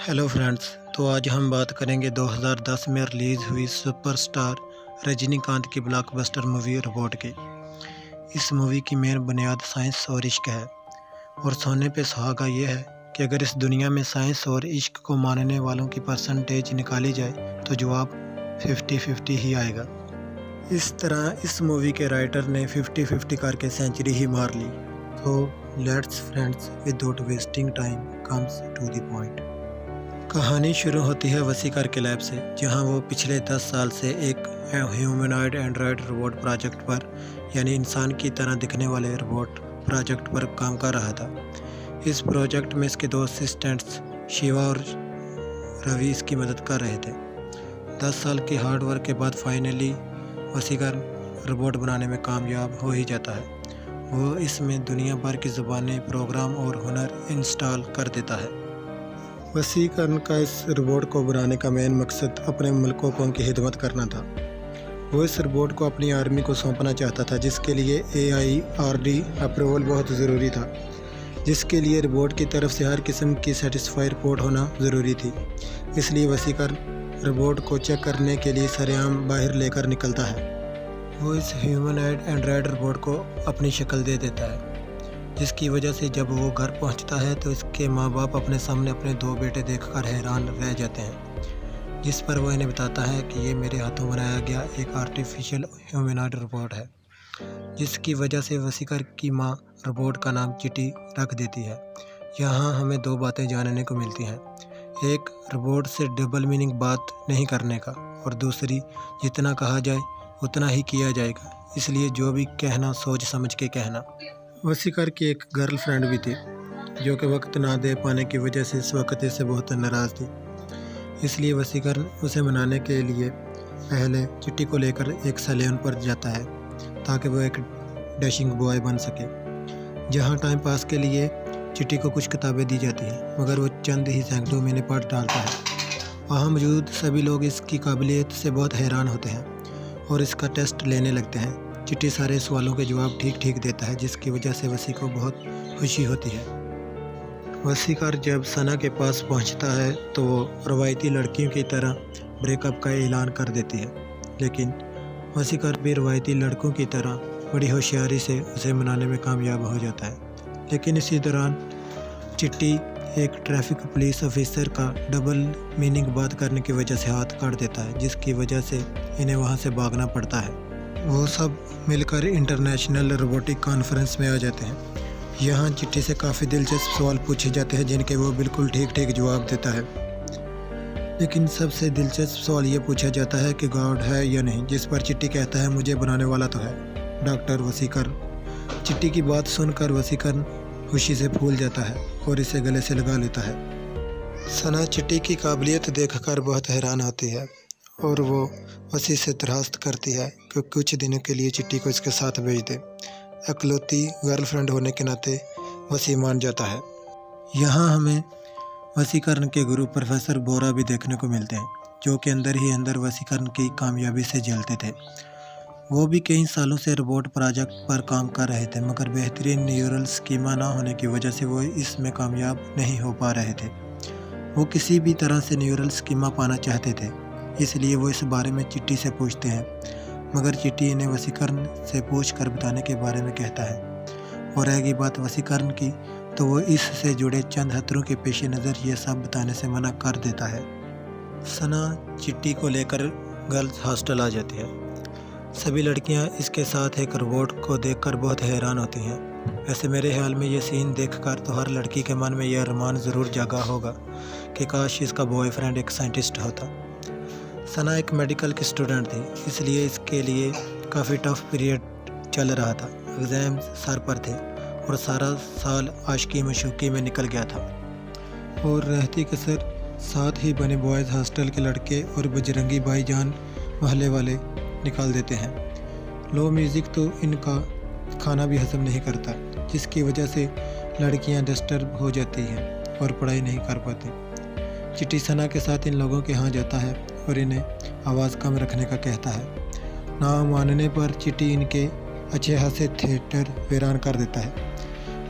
Hello friends. तो आज हम बात करेंगे 2010 में रिलीज़ हुई सुपरस्टार रजनीकांत की ब्लॉकबस्टर मूवी रोबोट की। इस मूवी की मेन बुनियाद साइंस और इश्क है, और सोने पे सुहागा ये है कि अगर इस दुनिया में साइंस और इश्क को मानने वालों की परसेंटेज निकाली जाए तो जवाब 50-50 ही आएगा। इस तरह इस मूवी के राइटर ने 50-50 करके सेंचुरी ही मार ली। तो let's friends without wasting time comes to the point. कहानी शुरू होती है वसीकर के लैब से, जहां वो पिछले 10 साल से एक ह्यूमनॉइड एंड्रॉयड रोबोट प्रोजेक्ट पर, यानी इंसान की तरह दिखने वाले रोबोट प्रोजेक्ट पर काम कर रहा था। इस प्रोजेक्ट में इसके 2 असिस्टेंट्स शिवा और रवि इसकी मदद कर रहे थे। 10 साल की हार्ड वर्क के बाद फाइनली वसीकर रोबोट बनाने में कामयाब हो ही जाता है। वो इसमें दुनिया भर की ज़ुबानें, प्रोग्राम और हुनर इंस्टॉल कर देता है। वसीकरण का इस रोबोट को बनाने का मेन मकसद अपने मुल्कों की खिदमत करना था। वो इस रोबोट को अपनी आर्मी को सौंपना चाहता था, जिसके लिए AIRD अप्रूवल बहुत ज़रूरी था, जिसके लिए रोबोट की तरफ से हर किस्म की सेटिस्फाई रिपोर्ट होना ज़रूरी थी। इसलिए वसीकरण रोबोट को चेक करने के लिए सरेआम बाहर लेकर निकलता है। वो इस ह्यूमनॉइड एंड्रॉयड रोबोट को अपनी शक्ल दे देता है, जिसकी वजह से जब वो घर पहुंचता है तो इसके माँ बाप अपने सामने अपने 2 बेटे देखकर हैरान रह जाते हैं, जिस पर वो इन्हें बताता है कि ये मेरे हाथों बनाया गया एक आर्टिफिशियल ह्यूमनॉइड रोबोट है, जिसकी वजह से वसीकर की माँ रोबोट का नाम चिट्टी रख देती है। यहाँ हमें 2 बातें जानने को मिलती हैं। एक, रोबोट से डबल मीनिंग बात नहीं करने का, और दूसरी, जितना कहा जाए उतना ही किया जाएगा, इसलिए जो भी कहना सोच समझ के कहना। वसीकर की एक गर्लफ्रेंड भी थी, जो कि वक्त ना दे पाने की वजह से इस वक्त इससे बहुत नाराज़ थी। इसलिए वसीकर उसे मनाने के लिए पहले चिट्टी को लेकर एक सैलून पर जाता है, ताकि वो एक डैशिंग बॉय बन सके। जहां टाइम पास के लिए चिट्टी को कुछ किताबें दी जाती हैं, मगर वो चंद ही सैकड़ों में पढ़ डालता है। वहाँ मौजूद सभी लोग इसकी काबिलियत से बहुत हैरान होते हैं और इसका टेस्ट लेने लगते हैं। चिट्टी सारे सवालों के जवाब ठीक देता है, जिसकी वजह से वसी को बहुत खुशी होती है। वसीकर जब सना के पास पहुंचता है तो वो रवायती लड़कियों की तरह ब्रेकअप का ऐलान कर देती है, लेकिन वसीकर भी रवायती लड़कों की तरह बड़ी होशियारी से उसे मनाने में कामयाब हो जाता है। लेकिन इसी दौरान चिट्टी एक ट्रैफिक पुलिस ऑफिसर का डबल मीनिंग बात करने की वजह से हाथ काट देता है, जिसकी वजह से इन्हें वहाँ से भागना पड़ता है। वो सब मिलकर इंटरनेशनल रोबोटिक कॉन्फ्रेंस में आ जाते हैं। यहाँ चिट्टी से काफ़ी दिलचस्प सवाल पूछे जाते हैं, जिनके वो बिल्कुल ठीक जवाब देता है। लेकिन सबसे दिलचस्प सवाल ये पूछा जाता है कि गॉड है या नहीं, जिस पर चिट्टी कहता है मुझे बनाने वाला तो है, डॉक्टर वसीकर। चिट्टी की बात सुनकर वसीकर खुशी से फूल जाता है और इसे गले से लगा लेता है। सना चिट्टी की काबिलियत देखकर बहुत हैरान होती है और वो वसी से दरखास्त करती है कि कुछ दिनों के लिए चिट्टी को इसके साथ भेज दे। अकलौती गर्लफ्रेंड होने के नाते वसी मान जाता है। यहाँ हमें वसीकरण के गुरु प्रोफेसर बोरा भी देखने को मिलते हैं, जो कि अंदर ही अंदर वसीकरण की कामयाबी से जलते थे। वो भी कई सालों से रोबोट प्रोजेक्ट पर काम कर रहे थे, मगर बेहतरीन न्यूरल स्कीमा ना होने की वजह से वो इसमें कामयाब नहीं हो पा रहे थे। वो किसी भी तरह से न्यूरल स्कीमा पाना चाहते थे, इसलिए वो इस बारे में चिट्टी से पूछते हैं, मगर चिट्टी इन्हें वसीकरण से पूछ कर बताने के बारे में कहता है। और रहेगी बात वसीकरण की, तो वो इससे जुड़े चंद खतरों के पेश नज़र ये सब बताने से मना कर देता है। सना चिट्टी को लेकर गर्ल्स हॉस्टल आ जाती है। सभी लड़कियां इसके साथ एक रोबोट को देखकर बहुत हैरान होती हैं। वैसे मेरे ख्याल में ये सीन देखकर तो हर लड़की के मन में यह अरमान ज़रूर जागा होगा कि काश इसका बॉयफ्रेंड एक साइंटिस्ट होता। सना एक मेडिकल की स्टूडेंट थी, इसलिए इसके लिए काफ़ी टफ पीरियड चल रहा था। एग्ज़ाम सर पर थे और सारा साल आशिकी मशूकी में निकल गया था। और रहती कसर साथ ही बने बॉयज़ हॉस्टल के लड़के और बजरंगी भाईजान मोहल्ले वाले निकाल देते हैं। लो म्यूज़िक तो इनका खाना भी हजम नहीं करता, जिसकी वजह से लड़कियां डिस्टर्ब हो जाती हैं और पढ़ाई नहीं कर पाती। चिट्टी सना के साथ इन लोगों के यहाँ जाता है और इन्हें आवाज़ कम रखने का कहता है। ना मानने पर चिट्टी इनके अच्छे खासे थिएटर वीरान कर देता है,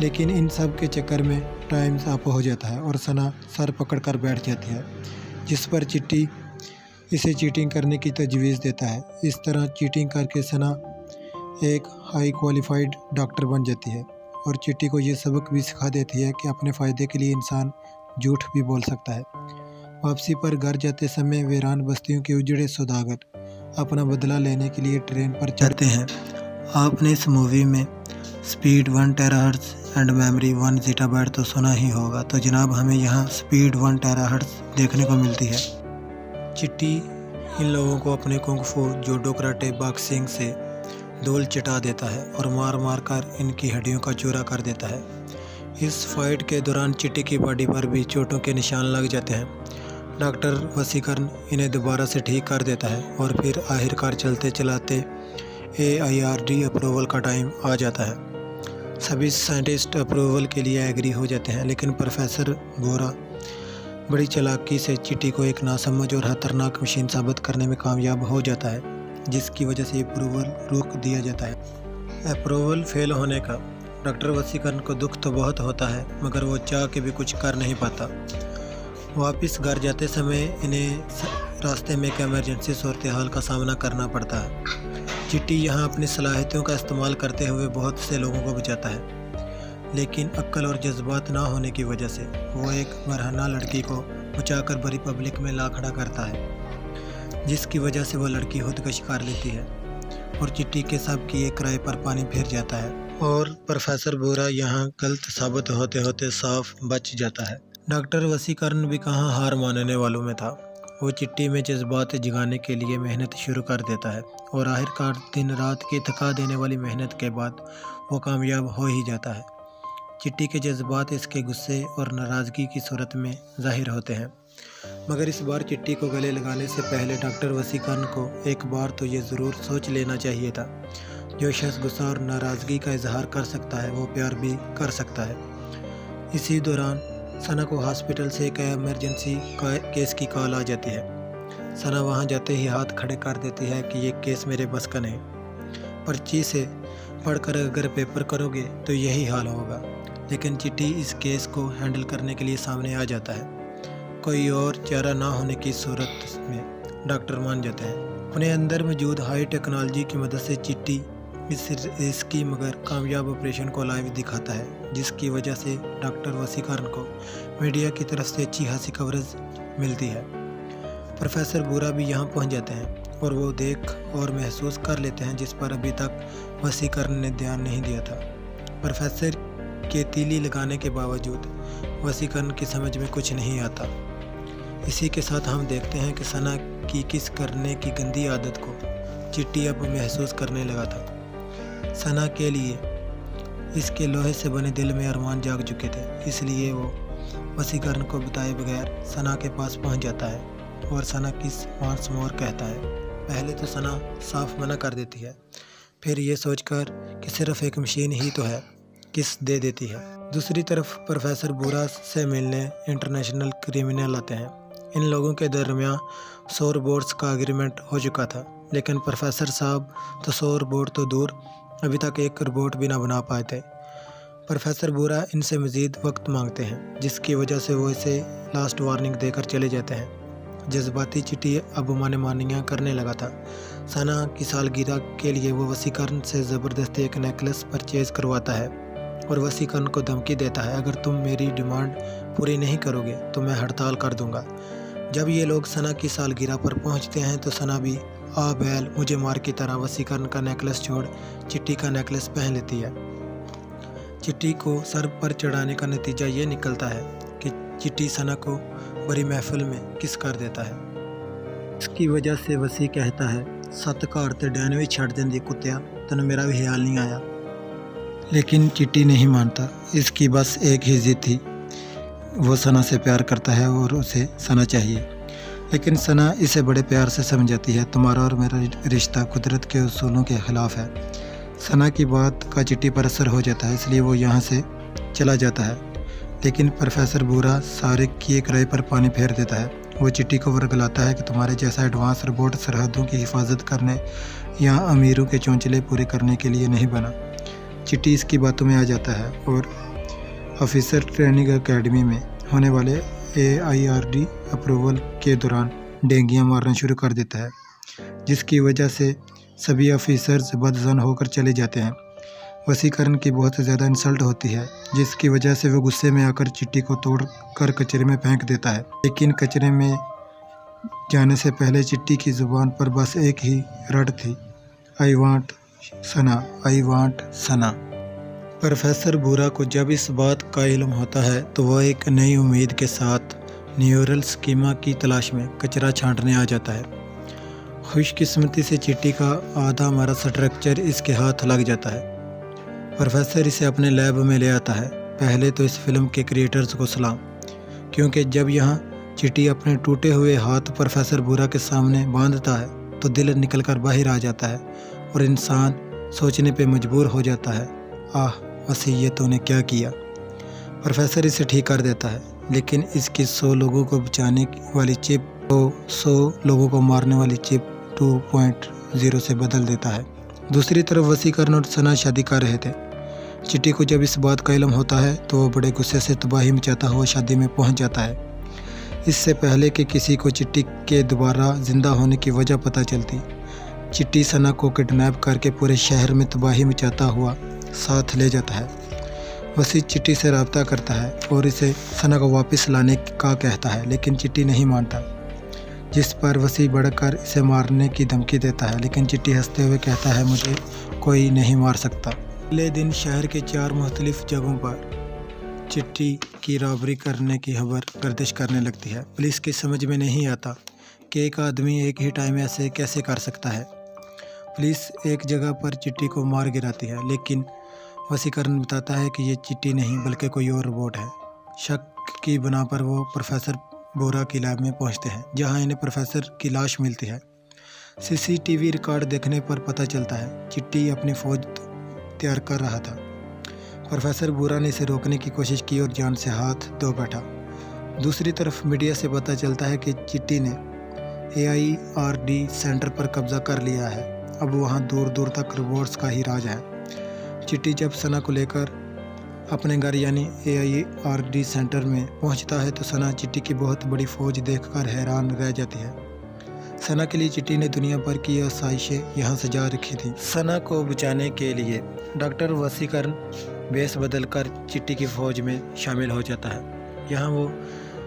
लेकिन इन सब के चक्कर में टाइम्स अप हो जाता है और सना सर पकड़कर बैठ जाती है, जिस पर चिट्टी इसे चीटिंग करने की तजवीज़ देता है। इस तरह चीटिंग करके सना एक हाई क्वालिफाइड डॉक्टर बन जाती है और चिट्टी को ये सबक भी सिखा देती है कि अपने फ़ायदे के लिए इंसान झूठ भी बोल सकता है। वापसी पर घर जाते समय वीरान बस्तियों के उजड़े सौदागर अपना बदला लेने के लिए ट्रेन पर चढ़ते हैं। आपने इस मूवी में स्पीड 1 टेराहर्ट्ज़ एंड मेमोरी 1 जीटाबाइट तो सुना ही होगा, तो जनाब हमें यहाँ स्पीड 1 टेराहर्ट्ज़ देखने को मिलती है। चिट्टी इन लोगों को अपने कुंग-फू, जूडो, कराटे, बॉक्सिंग से धूल चटा देता है और मार मार कर इनकी हड्डियों का चूरा कर देता है। इस फाइट के दौरान चिट्टी की बॉडी पर भी चोटों के निशान लग जाते हैं। डॉक्टर वसीकरण इन्हें दोबारा से ठीक कर देता है और फिर आखिरकार चलते चलाते AIRD अप्रूवल का टाइम आ जाता है। सभी साइंटिस्ट अप्रूवल के लिए एग्री हो जाते हैं, लेकिन प्रोफेसर बोरा बड़ी चालाकी से चिट्टी को एक नासमझ और खतरनाक मशीन साबित करने में कामयाब हो जाता है, जिसकी वजह से अप्रूवल रोक दिया जाता है। अप्रूवल फेल होने का डॉक्टर वसीकरण को दुख तो बहुत होता है, मगर वो चाह के भी कुछ कर नहीं पाता। वापस घर जाते समय इन्हें रास्ते में एक इमरजेंसी सूरत हाल का सामना करना पड़ता है। चिट्टी यहाँ अपनी सलाहियतों का इस्तेमाल करते हुए बहुत से लोगों को बचाता है, लेकिन अक्ल और जज्बात ना होने की वजह से वो एक बरहना लड़की को बचाकर बड़ी पब्लिक में ला खड़ा करता है, जिसकी वजह से वो लड़की खुदकश कर लेती है और चिट्टी के सब किए किराए पर पानी फिर जाता है और प्रोफेसर बोरा यहाँ गलत साबित होते होते साफ बच जाता है। डॉक्टर वसीकरण भी कहाँ हार मानने वालों में था। वो चिट्टी में जज्बात जगाने के लिए मेहनत शुरू कर देता है और आखिरकार दिन रात की थका देने वाली मेहनत के बाद वो कामयाब हो ही जाता है। चिट्टी के जज्बात इसके गुस्से और नाराज़गी की सूरत में जाहिर होते हैं, मगर इस बार चिट्टी को गले लगाने से पहले डॉक्टर वसीकरण को एक बार तो ये ज़रूर सोच लेना चाहिए था, जो शख्स गुस्सा और नाराज़गी का इजहार कर सकता है वो प्यार भी कर सकता है। इसी दौरान सना को हॉस्पिटल से एक इमरजेंसी केस की कॉल आ जाती है। सना वहां जाते ही हाथ खड़े कर देती है कि ये केस मेरे बस का नहीं। पर्ची से पढ़कर अगर पेपर करोगे तो यही हाल होगा, लेकिन चिट्टी इस केस को हैंडल करने के लिए सामने आ जाता है। कोई और चारा ना होने की सूरत में डॉक्टर मान जाते हैं। अपने अंदर मौजूद हाई टेक्नोलॉजी की मदद से चिट्टी इस रिस्की मगर कामयाब ऑपरेशन को लाइव दिखाता है, जिसकी वजह से डॉक्टर वसीकरण को मीडिया की तरफ से अच्छी खासी कवरेज मिलती है। प्रोफेसर बोरा भी यहाँ पहुँच जाते हैं और वो देख और महसूस कर लेते हैं जिस पर अभी तक वसीकरण ने ध्यान नहीं दिया था। प्रोफेसर के तीली लगाने के बावजूद वसीकरण की समझ में कुछ नहीं आता। इसी के साथ हम देखते हैं कि सना की किस करने की गंदी आदत को चिट्टी अब महसूस करने लगा था। सना के लिए इसके लोहे से बने दिल में अरमान जाग चुके थे, इसलिए वो वसीकरण को बताए बगैर सना के पास पहुंच जाता है और सना किस वांट्स मोर कहता है। पहले तो सना साफ मना कर देती है, फिर ये सोचकर कि सिर्फ एक मशीन ही तो है, किस दे देती है। दूसरी तरफ प्रोफेसर बोरा से मिलने इंटरनेशनल क्रिमिनल आते हैं। इन लोगों के दरमियान सौर बोर्ड्स का एग्रीमेंट हो चुका था, लेकिन प्रोफेसर साहब तो सौर बोर्ड तो दूर अभी तक एक रोबोट भी ना बना पाए थे। प्रोफेसर बोरा इनसे मज़ीद वक्त मांगते हैं, जिसकी वजह से वो इसे लास्ट वार्निंग देकर चले जाते हैं। जज्बाती चिट्टी अब मानियाँ करने लगा था। सना की सालगिरह के लिए वो वसीकरण से ज़बरदस्ती एक नेकलेस परचेज करवाता है और वसीकरण को धमकी देता है, अगर तुम मेरी डिमांड पूरी नहीं करोगे तो मैं हड़ताल कर दूंगा। जब ये लोग सना की सालगिरह पर पहुंचते हैं तो सना भी आ बैल मुझे मार की तरह वसीकरण का नेकलेस छोड़ चिट्टी का नेकलेस पहन लेती है। चिट्टी को सर पर चढ़ाने का नतीजा ये निकलता है कि चिट्टी सना को बड़ी महफिल में किस कर देता है। इसकी वजह से वसी कहता है, सत घर ते डैन भी छड़ देंदी कुत्तिया, तेन मेरा भी ख्याल नहीं आया। लेकिन चिट्टी नहीं मानता। इसकी बस एक ही जिद थी, वो सना से प्यार करता है और उसे सना चाहिए। लेकिन सना इसे बड़े प्यार से समझाती है, तुम्हारा और मेरा रिश्ता कुदरत के उसूलों के ख़िलाफ़ है। सना की बात का चिट्टी पर असर हो जाता है, इसलिए वो यहाँ से चला जाता है। लेकिन प्रोफेसर बोरा सारे किए किराए पर पानी फेर देता है। वो चिट्टी को वर्गलाता है कि तुम्हारे जैसा एडवांस रोबोट सरहदों की हिफाजत करने या अमीरों के चौंचले पूरे करने के लिए नहीं बना। चिट्टी इसकी बातों में आ जाता है और ऑफिसर ट्रेनिंग एकेडमी में होने वाले AIRD अप्रूवल के दौरान डेंगियाँ मारना शुरू कर देता है, जिसकी वजह से सभी ऑफिसर्स बदज़न होकर चले जाते हैं। वसीकरण की बहुत ज़्यादा इंसल्ट होती है, जिसकी वजह से वो गुस्से में आकर चिट्टी को तोड़ कर कचरे में फेंक देता है। लेकिन कचरे में जाने से पहले चिट्टी की ज़ुबान पर बस एक ही रट थी, आई वांट सना। प्रोफेसर बूरा को जब इस बात का इल्म होता है तो वह एक नई उम्मीद के साथ न्यूरल स्कीमा की तलाश में कचरा छांटने आ जाता है। खुशकिस्मती से चिट्टी का आधा हमारा स्ट्रक्चर इसके हाथ लग जाता है। प्रोफेसर इसे अपने लैब में ले आता है। पहले तो इस फिल्म के क्रिएटर्स को सलाम, क्योंकि जब यहाँ चिट्टी अपने टूटे हुए हाथ प्रोफेसर बूरा के सामने बांधता है तो दिल निकलकर बाहर आ जाता है और इंसान सोचने पे मजबूर हो जाता है, आह वसी ये तूने क्या किया। प्रोफेसर इसे ठीक कर देता है, लेकिन इसकी 100 लोगों को बचाने वाली चिप को 100 लोगों को मारने वाली चिप 2.0 से बदल देता है। दूसरी तरफ वसीकरण और सना शादी कर रहे थे। चिट्टी को जब इस बात का इल्म होता है तो वो बड़े गुस्से से तबाही मचाता हुआ शादी में पहुंच जाता है। इससे पहले कि किसी को चिट्टी के दोबारा जिंदा होने की वजह पता चलती, चिट्टी सना को किडनैप करके पूरे शहर में तबाही मचाता हुआ साथ ले जाता है। वसी चिट्टी से रब्ता करता है और इसे सना को वापस लाने का कहता है, लेकिन चिट्टी नहीं मानता, जिस पर वसी बढ़कर इसे मारने की धमकी देता है। लेकिन चिट्टी हंसते हुए कहता है, मुझे कोई नहीं मार सकता। अगले दिन शहर के 4 मुख्तलिफ जगहों पर चिट्टी की रॉबरी करने की खबर गर्दिश करने लगती है। पुलिस की समझ में नहीं आता कि एक आदमी एक ही टाइम ऐसे कैसे कर सकता है। पुलिस एक जगह पर चिट्टी को मार गिराती है, लेकिन वसीकरण बताता है कि ये चिट्टी नहीं बल्कि कोई और रोबोट है। शक की बिना पर वो प्रोफेसर बोरा की लैब में पहुंचते हैं, जहां इन्हें प्रोफेसर की लाश मिलती है। CCTV रिकॉर्ड देखने पर पता चलता है चिट्टी अपनी फौज तैयार कर रहा था। प्रोफेसर बोरा ने इसे रोकने की कोशिश की और जान से हाथ धो बैठा। दूसरी तरफ मीडिया से पता चलता है कि चिट्टी ने AIRD सेंटर पर कब्जा कर लिया है। अब वहां दूर दूर तक रोबोट्स का ही राज है। चिट्टी जब सना को लेकर अपने घर यानी AIRD सेंटर में पहुंचता है तो सना चिट्टी की बहुत बड़ी फौज देखकर हैरान रह जाती है। सना के लिए चिट्टी ने दुनिया भर की आसाइशें यहाँ सजा रखी थी। सना को बचाने के लिए डॉक्टर वसीकरण बेस बदलकर चिट्टी की फौज में शामिल हो जाता है। यहाँ वो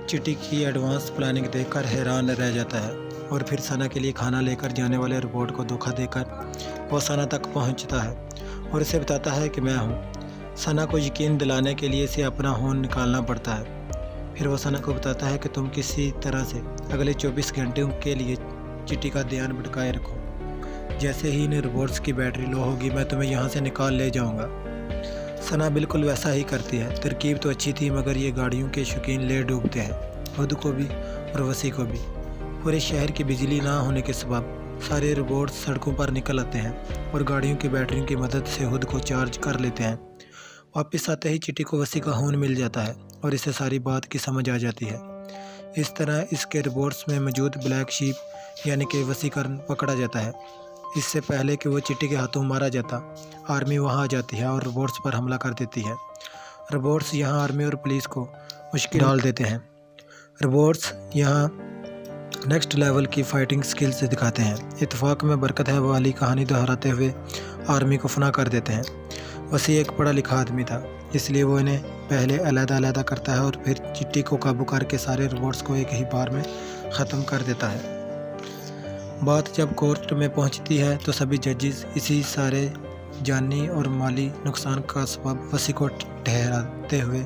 चिट्टी की एडवांस प्लानिंग देखकर हैरान रह जाता है और फिर सना के लिए खाना लेकर जाने वाले रोबोट को धोखा देकर वो सना तक पहुँचता है और इसे बताता है कि मैं हूँ। सना को यकीन दिलाने के लिए इसे अपना खून निकालना पड़ता है। फिर वो सना को बताता है कि तुम किसी तरह से अगले 24 घंटों के लिए चिट्टी का ध्यान भटकाए रखो। जैसे ही इन रोबोट्स की बैटरी लो होगी मैं तुम्हें यहाँ से निकाल ले जाऊँगा। सना बिल्कुल वैसा ही करती है। तरकीब तो अच्छी थी, मगर ये गाड़ियों के शौकीन ले डूबते हैं, खुद को भी और वसी को भी। पूरे शहर की बिजली ना होने के सबब सारे रोबोट्स सड़कों पर निकल आते हैं और गाड़ियों की बैटरियों की मदद से खुद को चार्ज कर लेते हैं। वापस आते ही चिट्टी को वसी का खून मिल जाता है और इसे सारी बात की समझ आ जाती है। इस तरह इसके रोबोट्स में मौजूद ब्लैक शीप यानी कि वसीकरण पकड़ा जाता है। इससे पहले कि वो चिट्टी के हाथों मारा जाता, आर्मी वहां आ जाती है और रोबोट्स पर हमला कर देती है। रोबोट्स यहां आर्मी और पुलिस को मुश्किल डाल देते हैं। रोबोट्स यहां नेक्स्ट लेवल की फाइटिंग स्किल्स दिखाते हैं। इत्तेफाक में बरकत है वाली कहानी दोहराते हुए आर्मी को फना कर देते हैं। वसी एक पढ़ा लिखा आदमी था, इसलिए वो इन्हें पहले अलग-अलग करता है और फिर चिट्टी को काबू करके सारे रोबोट्स को एक ही बार में ख़त्म कर देता है। बात जब कोर्ट में पहुंचती है तो सभी जजेस इसी सारे जानी और माली नुकसान का सबब वसी को ठहराते हुए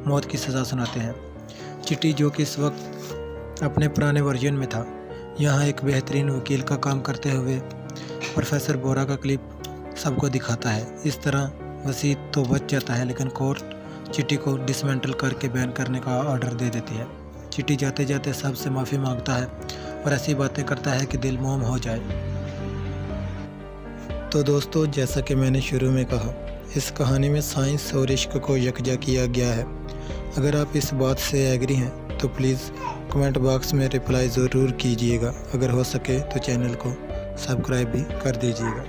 मौत की सज़ा सुनाते हैं। चिट्टी, जो कि इस वक्त अपने पुराने वर्जन में था, यहाँ एक बेहतरीन वकील का काम करते हुए प्रोफेसर बोरा का क्लिप सबको दिखाता है। इस तरह वसी तो बच जाता है, लेकिन कोर्ट चिट्टी को डिसमेंटल करके बैन करने का ऑर्डर दे देती है। चिट्टी जाते जाते सबसे माफ़ी मांगता है और ऐसी बातें करता है कि दिल मोम हो जाए। तो दोस्तों, जैसा कि मैंने शुरू में कहा, इस कहानी में साइंस और इश्क को यकजा किया गया है। अगर आप इस बात से एग्री हैं तो प्लीज़ कमेंट बॉक्स में रिप्लाई ज़रूर कीजिएगा। अगर हो सके तो चैनल को सब्सक्राइब भी कर दीजिएगा।